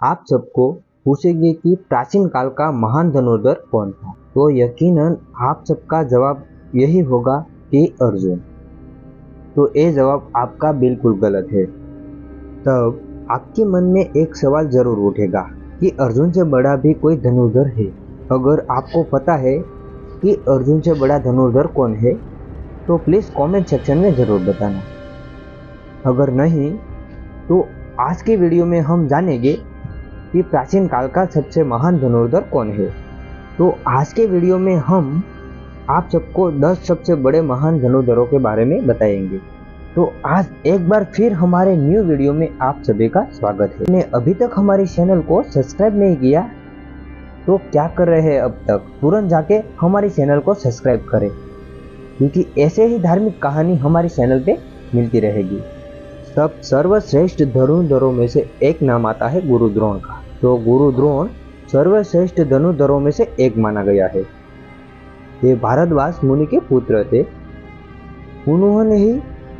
आप सबको पूछेंगे कि प्राचीन काल का महान धनुर्धर कौन था, तो यकीनन आप सबका जवाब यही होगा कि अर्जुन। तो ये जवाब आपका बिल्कुल गलत है। तब आपके मन में एक सवाल जरूर उठेगा कि अर्जुन से बड़ा भी कोई धनुर्धर है। अगर आपको पता है कि अर्जुन से बड़ा धनुर्धर कौन है तो प्लीज़ कमेंट सेक्शन में ज़रूर बताना। अगर नहीं तो आज के वीडियो में हम जानेंगे कि प्राचीन काल का सबसे महान धनुर्धर कौन है। तो आज के वीडियो में हम आप सबको 10 सबसे बड़े महान धनुर्धरों के बारे में बताएंगे। तो आज एक बार फिर हमारे न्यू वीडियो में आप सभी का स्वागत है। ने अभी तक हमारे चैनल को सब्सक्राइब नहीं किया तो क्या कर रहे हैं, अब तक तुरंत जाके हमारे चैनल को सब्सक्राइब करें, क्योंकि ऐसे ही धार्मिक कहानी हमारे चैनल पे मिलती रहेगी। सब सर्वश्रेष्ठ धनुर्धरों में से एक नाम आता है गुरु द्रोण का। तो गुरु द्रोण सर्वश्रेष्ठ धनुर्धरों में से एक माना गया है। ये भारद्वाज मुनि के पुत्र थे। उन्होंने ही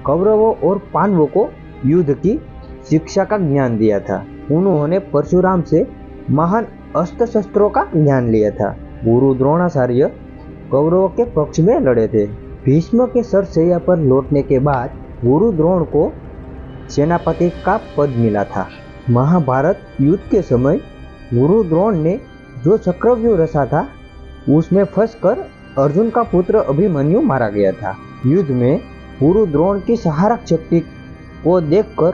कौरवों और पांडवों को युद्ध की शिक्षा का ज्ञान दिया था। उन्होंने परशुराम से महान अस्त्र शस्त्रों का ज्ञान लिया था। गुरु द्रोणाचार्य कौरवों के पक्ष में लड़े थे। भीष्म के सरसैया पर लौटने के बाद गुरु द्रोण को सेनापति का पद मिला था। महाभारत युद्ध के समय गुरु द्रोण ने जो चक्रव्यूह रचा था उसमें फंसकर अर्जुन का पुत्र अभिमन्यु मारा गया था। युद्ध में गुरु द्रोण की सहारक शक्ति को देखकर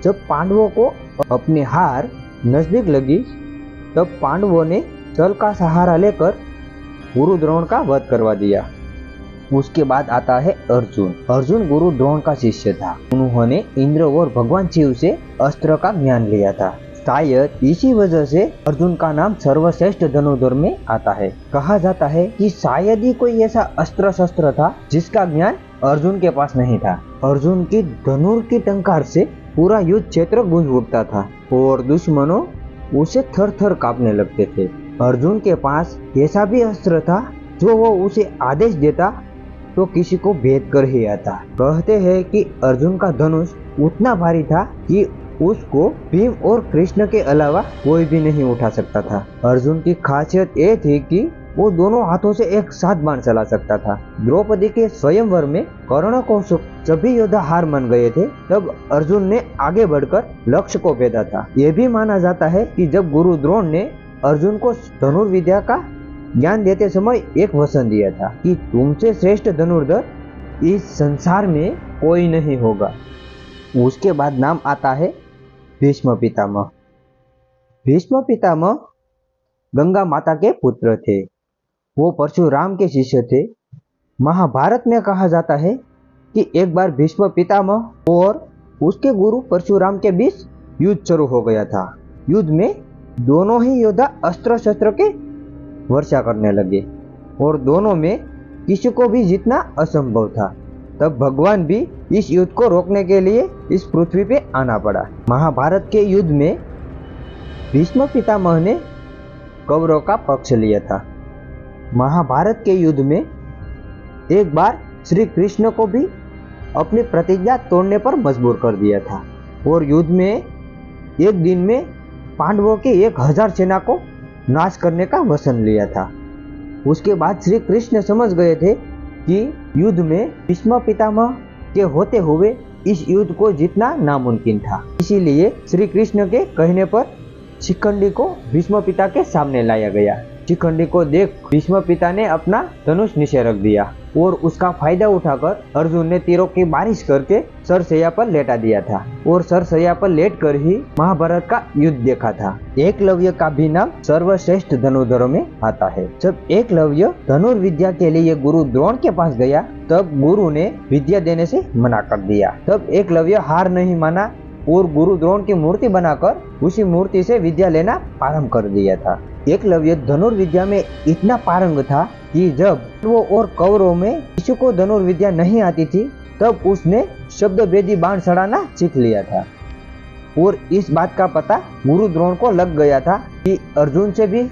जब पांडवों को अपनी हार नजदीक लगी तब पांडवों ने जल का सहारा लेकर गुरु द्रोण का वध करवा दिया। उसके बाद आता है अर्जुन। अर्जुन गुरु द्रोण का शिष्य था। उन्होंने इंद्र और भगवान शिव से अस्त्र का ज्ञान लिया था। शायद इसी वजह से अर्जुन का नाम सर्वश्रेष्ठ धनुर्धर में आता है। कहा जाता है कि शायद ही कोई ऐसा अस्त्र शस्त्र था जिसका ज्ञान अर्जुन के पास नहीं था। अर्जुन की धनुर की टंकार से पूरा युद्ध क्षेत्र गूंज उठता था और दुश्मनों उसे थर थर कांपने लगते थे। अर्जुन के पास ऐसा भी अस्त्र था जो वो उसे आदेश देता तो किसी को भेद कर ही आता। कहते हैं कि अर्जुन का धनुष उतना भारी था कि उसको भीम और कृष्ण के अलावा कोई भी नहीं उठा सकता था। अर्जुन की खासियत ये थी कि वो दोनों हाथों से एक साथ बाण चला सकता था। द्रौपदी के स्वयंवर में कर्ण को सभी योद्धा हार मान गए थे, तब अर्जुन ने आगे बढ़कर लक्ष्य को भेदा था। ये भी माना जाता है कि जब गुरु द्रोण ने अर्जुन को धनुर्विद्या का ज्ञान देते समय एक वचन दिया था कि तुमसे श्रेष्ठ धनुर्धर इस संसार में कोई नहीं होगा। उसके बाद नाम आता है भीष्म पितामह। भीष्म पितामह गंगा माता के पुत्र थे। वो परशुराम के शिष्य थे। महाभारत में कहा जाता है कि एक बार भीष्म पितामह और उसके गुरु परशुराम के बीच युद्ध शुरू हो गया था। युद्ध में दोनों ही योद्धा अस्त्र शस्त्र के वर्षा करने लगे और दोनों में किसी को भी जीतना असंभव था। तब भगवान भी इस युद्ध को रोकने के लिए इस पृथ्वी पे आना पड़ा। महाभारत के युद्ध में भीष्म पितामह ने कौरवों का पक्ष लिया था। महाभारत के युद्ध में एक बार श्री कृष्ण को भी अपनी प्रतिज्ञा तोड़ने पर मजबूर कर दिया था और युद्ध में एक दिन में पांडवों की 1000 सेना को नाश करने का वचन लिया था। उसके बाद श्री कृष्ण समझ गए थे कि युद्ध में भीष्म पितामह के होते हुए इस युद्ध को जीतना नामुमकिन था। इसीलिए श्री कृष्ण के कहने पर शिखंडी को भीष्म पिता के सामने लाया गया। शिखंडी को देख भीष्म पिता ने अपना धनुष नीचे रख दिया और उसका फायदा उठाकर अर्जुन ने तीरों की बारिश करके सरसैया पर लेटा दिया था और सरसैया पर लेटकर ही महाभारत का युद्ध देखा था। एकलव्य का भी नाम सर्वश्रेष्ठ धनुर्धरों में आता है। जब एकलव्य धनुर्विद्या के लिए गुरु द्रोण के पास गया तब गुरु ने विद्या देने से मना कर दिया। तब एकलव्य हार नहीं माना और गुरु द्रोण की मूर्ति बनाकर उसी मूर्ति से विद्या लेना प्रारंभ कर दिया था। एकलव्य धनुर्विद्या में इतना पारंग था कि जब वो और कौरवों में किसी को धनुर्विद्या नहीं आती थी तब उसने शब्द भेदी बाण चढ़ाना सीख लिया था और इस बात का पता गुरु द्रोण को लग गया था कि अर्जुन से भी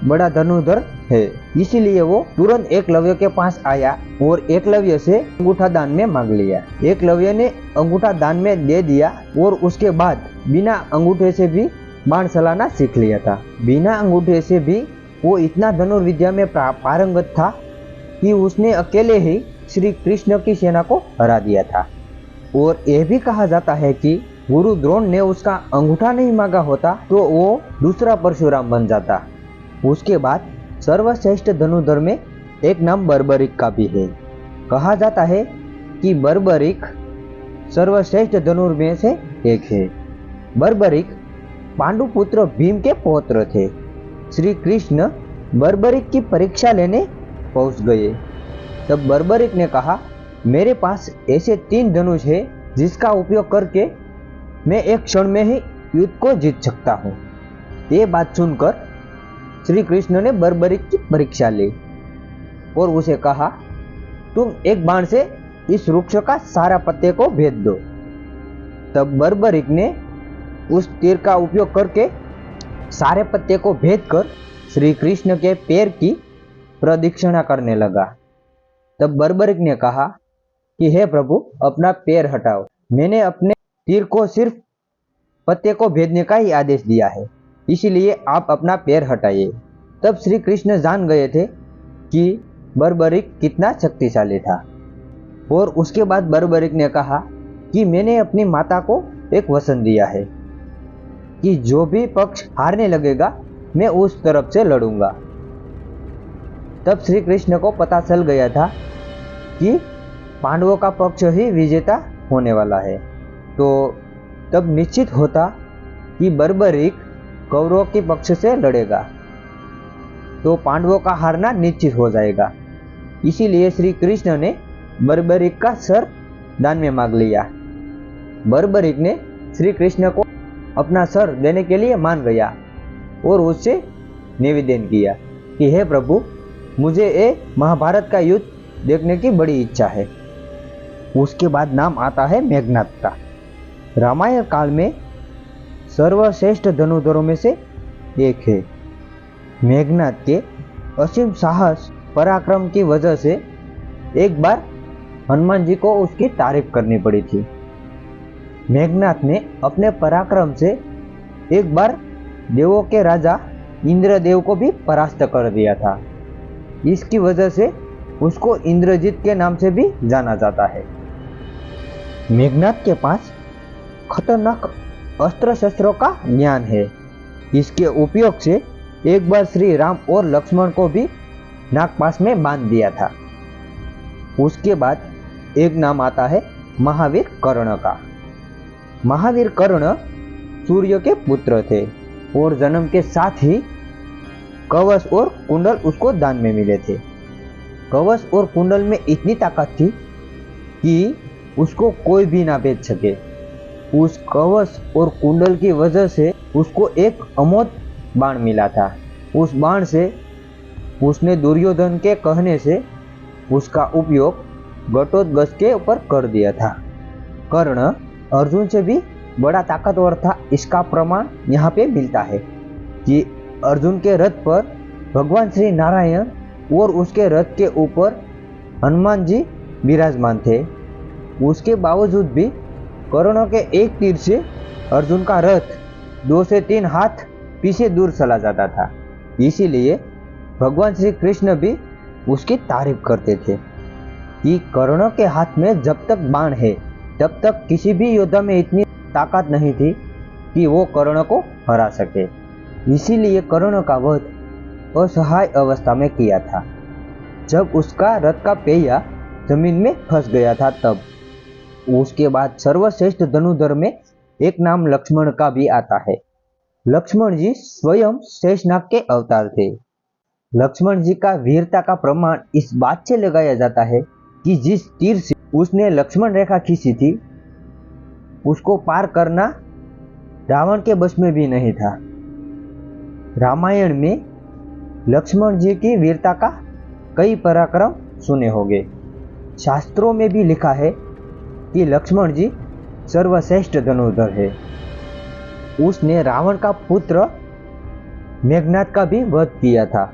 बड़ा धनुर्धर है। इसीलिए वो तुरंत एकलव्य के पास आया और एकलव्य से अंगूठा दान में मांग लिया। एकलव्य ने अंगूठा दान में दे दिया और उसके बाद बिना अंगूठे से भी बाण चलाना सीख लिया था। बिना अंगूठे से भी वो इतना धनुर्विद्या में पारंगत था कि उसने अकेले ही श्री कृष्ण की सेना को हरा दिया था। और यह भी कहा जाता है कि गुरु द्रोण ने उसका अंगूठा नहीं मांगा होता तो वो दूसरा परशुराम बन जाता। उसके बाद सर्वश्रेष्ठ धनुर्धर में एक नाम बर्बरिक का भी है। कहा जाता है कि बर्बरिक सर्वश्रेष्ठ धनुर में से एक है। बर्बरिक पांडुपुत्र भीम के पौत्र थे। श्री कृष्ण बर्बरिक की परीक्षा लेने पहुंच गए। तब बर्बरिक ने कहा, मेरे पास ऐसे 3 धनुष है जिसका उपयोग करके मैं एक क्षण में ही युद्ध को जीत सकता हूँ। ये बात सुनकर श्री कृष्ण ने बर्बरिक की परीक्षा ली और उसे कहा, तुम एक बाण से इस वृक्ष का सारा पत्ते को भेद दो। तब बर्बरिक ने उस तीर का उपयोग करके सारे पत्ते को भेद कर श्री कृष्ण के पैर की प्रदक्षिणा करने लगा। तब बर्बरिक ने कहा कि हे प्रभु, अपना पैर हटाओ, मैंने अपने तीर को सिर्फ पत्ते को भेदने का ही आदेश दिया है, इसीलिए आप अपना पैर हटाइए। तब श्री कृष्ण जान गए थे कि बर्बरिक कितना शक्तिशाली था। और उसके बाद बर्बरिक ने कहा कि मैंने अपनी माता को एक वचन दिया है कि जो भी पक्ष हारने लगेगा मैं उस तरफ से लड़ूंगा। तब श्री कृष्ण को पता चल गया था कि पांडवों का पक्ष ही विजेता होने वाला है। तो तब निश्चित होता कि बर्बरिक कौरवों के पक्ष से लड़ेगा तो पांडवों का हारना निश्चित हो जाएगा। इसीलिए श्री कृष्ण ने बर्बरिक का सर दान में मांग लिया। बर्बरिक ने श्री कृष्ण को अपना सर देने के लिए मान गया और उससे निवेदन किया कि हे प्रभु, मुझे ये महाभारत का युद्ध देखने की बड़ी इच्छा है। उसके बाद नाम आता है मेघनाद का। रामायण काल में सर्वश्रेष्ठ धनुर्धरों में से एक है। मेघनाद के असीम साहस पराक्रम की वजह से एक बार हनुमान जी को उसकी तारीफ करनी पड़ी थी। मेघनाद ने अपने पराक्रम से एक बार देवों के राजा इंद्रदेव को भी परास्त कर दिया था। इसकी वजह से उसको इंद्रजीत के नाम से भी जाना जाता है। मेघनाद के पास खतरनाक अस्त्र शस्त्रों का ज्ञान है। इसके उपयोग से एक बार श्री राम और लक्ष्मण को भी नागपाश में बांध दिया था। उसके बाद एक नाम आता है महावीर कर्ण का। महावीर कर्ण सूर्य के पुत्र थे और जन्म के साथ ही कवच और कुंडल उसको दान में मिले थे। कवच और कुंडल में इतनी ताकत थी कि उसको कोई भी ना भेद सके। उस कवच और कुंडल की वजह से उसको एक अमोघ बाण मिला था। उस बाण से उसने दुर्योधन के कहने से उसका उपयोग घटोत्कच के ऊपर कर दिया था। कर्ण अर्जुन से भी बड़ा ताकतवर था। इसका प्रमाण यहाँ पे मिलता है कि अर्जुन के रथ पर भगवान श्री नारायण और उसके रथ के ऊपर हनुमान जी विराजमान थे। उसके बावजूद भी कर्ण के एक तीर से अर्जुन का रथ 2 से 3 हाथ पीछे दूर चला जाता था। इसीलिए भगवान श्री कृष्ण भी उसकी तारीफ करते थे कि कर्ण के हाथ में जब तक बाण है तब तक किसी भी योद्धा में इतनी ताकत नहीं थी कि वो कर्ण को हरा सके। इसीलिए कर्ण का वध असहाय अवस्था में किया था। जब उसका रथ का पहिया जमीन में फंस गया था तब। उसके बाद सर्वश्रेष्ठ धनुर्धर में एक नाम लक्ष्मण का भी आता है। लक्ष्मण जी स्वयं शेषनाग के अवतार थे। लक्ष्मण जी का वीरता का प्रमाण इस बात से लगाया जाता है कि जिस तीर से उसने लक्ष्मण रेखा खींची थी उसको पार करना रावण के बस में भी नहीं था। रामायण में लक्ष्मण जी की वीरता का कई पराक्रम सुने होंगे। शास्त्रों में भी लिखा है कि लक्ष्मण जी सर्वश्रेष्ठ धनुर्धर है। उसने रावण का पुत्र मेघनाद का भी वध किया था,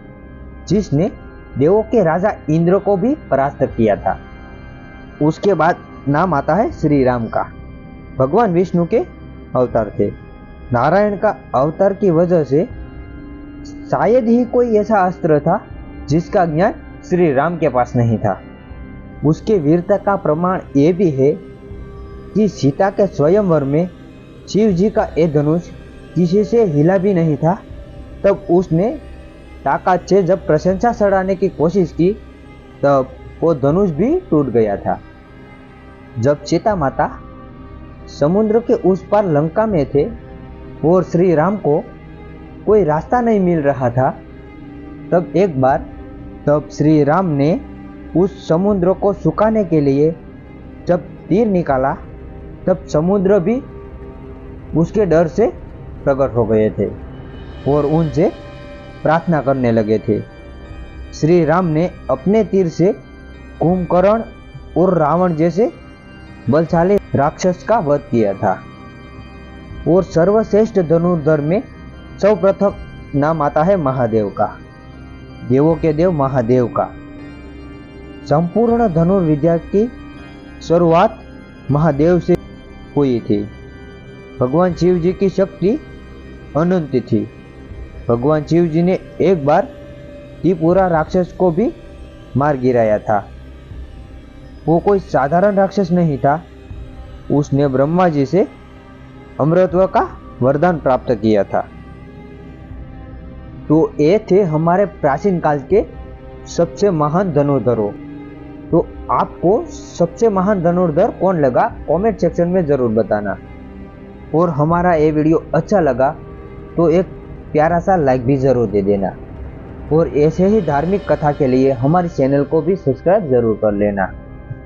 जिसने देवों के राजा इंद्र को भी परास्त किया था। उसके बाद नाम आता है श्री राम का। भगवान विष्णु के अवतार थे। नारायण का अवतार की वजह से शायद ही कोई ऐसा अस्त्र था जिसका ज्ञान श्री राम के पास नहीं था। उसके वीरता का प्रमाण ये भी है कि सीता के स्वयंवर में शिव जी का ये धनुष किसी से हिला भी नहीं था। तब उसने ताकत से जब प्रशंसा सड़ाने की कोशिश की तब वो धनुष भी टूट गया था। जब सीता माता समुद्र के उस पार लंका में थे और श्री राम को कोई रास्ता नहीं मिल रहा था, तब श्री राम ने उस समुद्र को सुखाने के लिए जब तीर निकाला तब समुद्र भी उसके डर से प्रकट हो गए थे और उनसे प्रार्थना करने लगे थे। श्री राम ने अपने तीर से कुंभकर्ण और रावण जैसे बलशाली राक्षस का वध किया था और सर्वश्रेष्ठ धनुर्धर में सर्वप्रथम नाम आता है महादेव का, देवों के देव महादेव का। संपूर्ण धनुर्विद्या की शुरुआत महादेव से हुई थी। भगवान शिव जी की शक्ति अनंत थी। भगवान शिव जी ने एक बार त्रिपुरा राक्षस को भी मार गिराया था। वो कोई साधारण राक्षस नहीं था। उसने ब्रह्मा जी से अमृतत्व का वरदान प्राप्त किया था। तो ये थे हमारे प्राचीन काल के सबसे महान धनुर्धरों। तो आपको सबसे महान धनुर्धर कौन लगा कमेंट सेक्शन में ज़रूर बताना। और हमारा ये वीडियो अच्छा लगा तो एक प्यारा सा लाइक भी ज़रूर दे देना। और ऐसे ही धार्मिक कथा के लिए हमारे चैनल को भी सब्सक्राइब ज़रूर कर लेना।